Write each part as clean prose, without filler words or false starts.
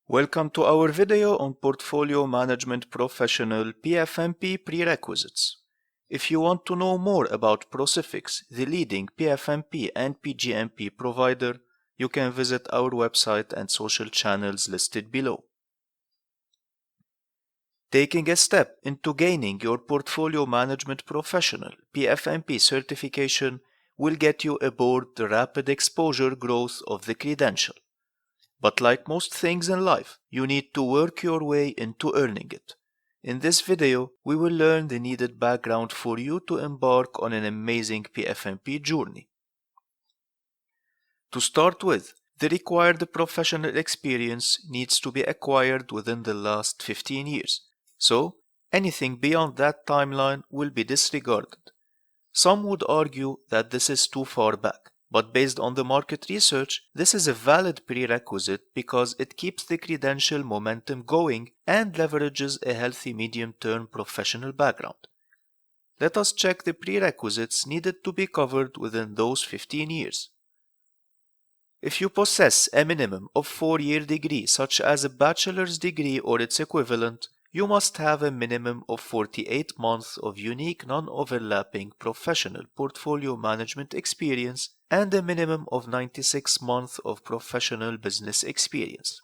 Welcome to our video on Portfolio Management Professional PfMP Prerequisites. If you want to know more about Procifix, the leading PfMP and PGMP provider, you can visit our website and social channels listed below. Taking a step into gaining your Portfolio Management Professional PfMP certification will get you aboard the rapid exposure growth of the credential. But like most things in life, you need to work your way into earning it. In this video, we will learn the needed background for you to embark on an amazing PfMP journey. To start with, the required professional experience needs to be acquired within the last 15 years. So, anything beyond that timeline will be disregarded. Some would argue that this is too far back. But based on the market research, this is a valid prerequisite because it keeps the credential momentum going and leverages a healthy medium-term professional background. Let us check the prerequisites needed to be covered within those 15 years. If you possess a minimum of 4-year degree such as a bachelor's degree or its equivalent, you must have a minimum of 48 months of unique non-overlapping professional portfolio management experience and a minimum of 96 months of professional business experience.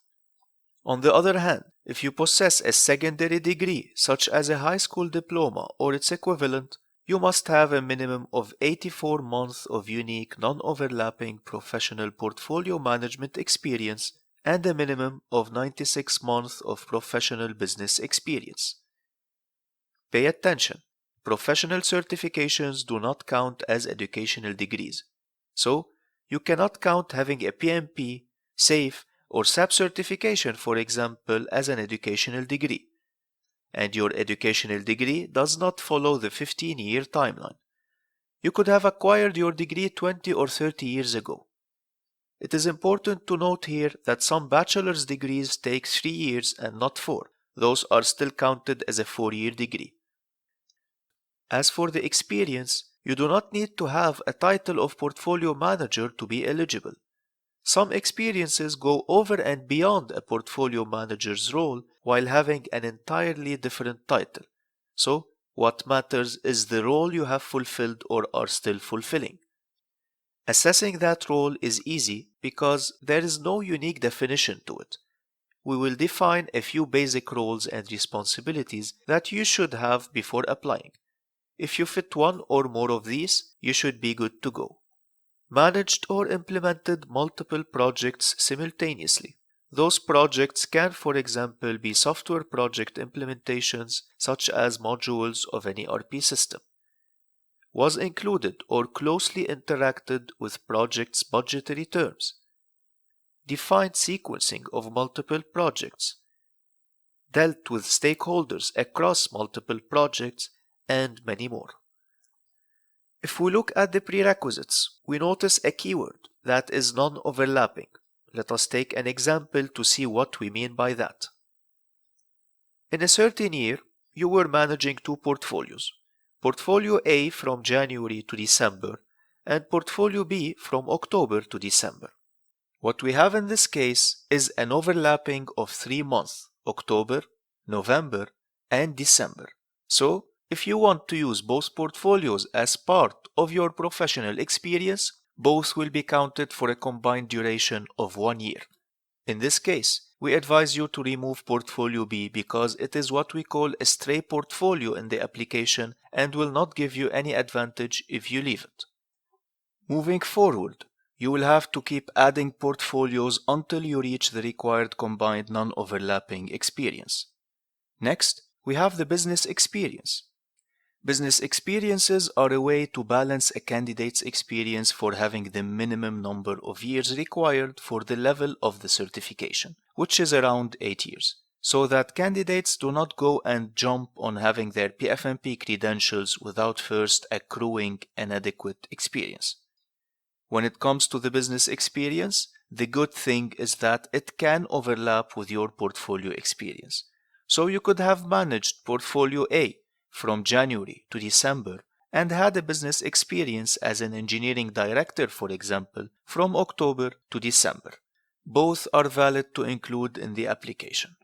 On the other hand, if you possess a secondary degree such as a high school diploma or its equivalent, you must have a minimum of 84 months of unique non-overlapping professional portfolio management experience and a minimum of 96 months of professional business experience. Pay attention. Professional certifications do not count as educational degrees. So, you cannot count having a PMP, SAFE, or SAP certification, for example, as an educational degree. And your educational degree does not follow the 15-year timeline. You could have acquired your degree 20 or 30 years ago. It is important to note here that some bachelor's degrees take 3 years and not 4. Those are still counted as a 4-year degree. As for the experience, you do not need to have a title of portfolio manager to be eligible. Some experiences go over and beyond a portfolio manager's role while having an entirely different title. So, what matters is the role you have fulfilled or are still fulfilling. Assessing that role is easy because there is no unique definition to it. We will define a few basic roles and responsibilities that you should have before applying. If you fit one or more of these, you should be good to go. Managed or implemented multiple projects simultaneously. Those projects can, for example, be software project implementations such as modules of an ERP system. Was included or closely interacted with projects' budgetary terms. Defined sequencing of multiple projects. Dealt with stakeholders across multiple projects, and many more. If we look at the prerequisites, we notice a keyword that is non-overlapping. Let us take an example to see what we mean by that. In a certain year, you were managing two portfolios. Portfolio A from January to December and Portfolio B from October to December. What we have in this case is an overlapping of 3 months, October, November, and December. So, if you want to use both portfolios as part of your professional experience, both will be counted for a combined duration of 1 year. In this case, we advise you to remove Portfolio B because it is what we call a stray portfolio in the application and will not give you any advantage if you leave it. Moving forward, you will have to keep adding portfolios until you reach the required combined non-overlapping experience. Next, we have the business experience. Business experiences are a way to balance a candidate's experience for having the minimum number of years required for the level of the certification, which is around 8 years, so that candidates do not go and jump on having their PfMP credentials without first accruing an adequate experience. When it comes to the business experience, the good thing is that it can overlap with your portfolio experience. So you could have managed Portfolio A from January to December and had a business experience as an engineering director, for example, from October to December. Both are valid to include in the application.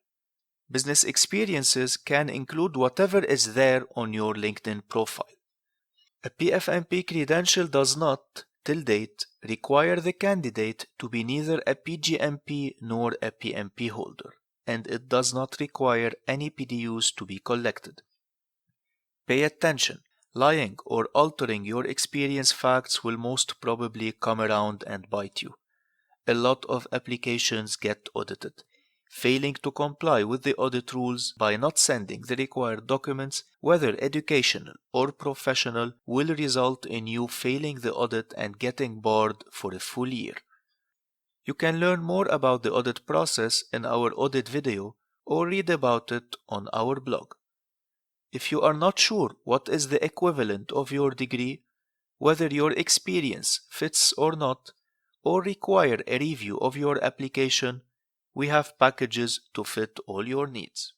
Business experiences can include whatever is there on your LinkedIn profile. A PfMP credential does not, till date, require the candidate to be neither a PGMP nor a PMP holder, and it does not require any PDUs to be collected. Pay attention. Lying or altering your experience facts will most probably come around and bite you. A lot of applications get audited. Failing to comply with the audit rules by not sending the required documents, whether educational or professional, will result in you failing the audit and getting barred for a full year. You can learn more about the audit process in our audit video or read about it on our blog. If you are not sure what is the equivalent of your degree, whether your experience fits or not, or require a review of your application, we have packages to fit all your needs.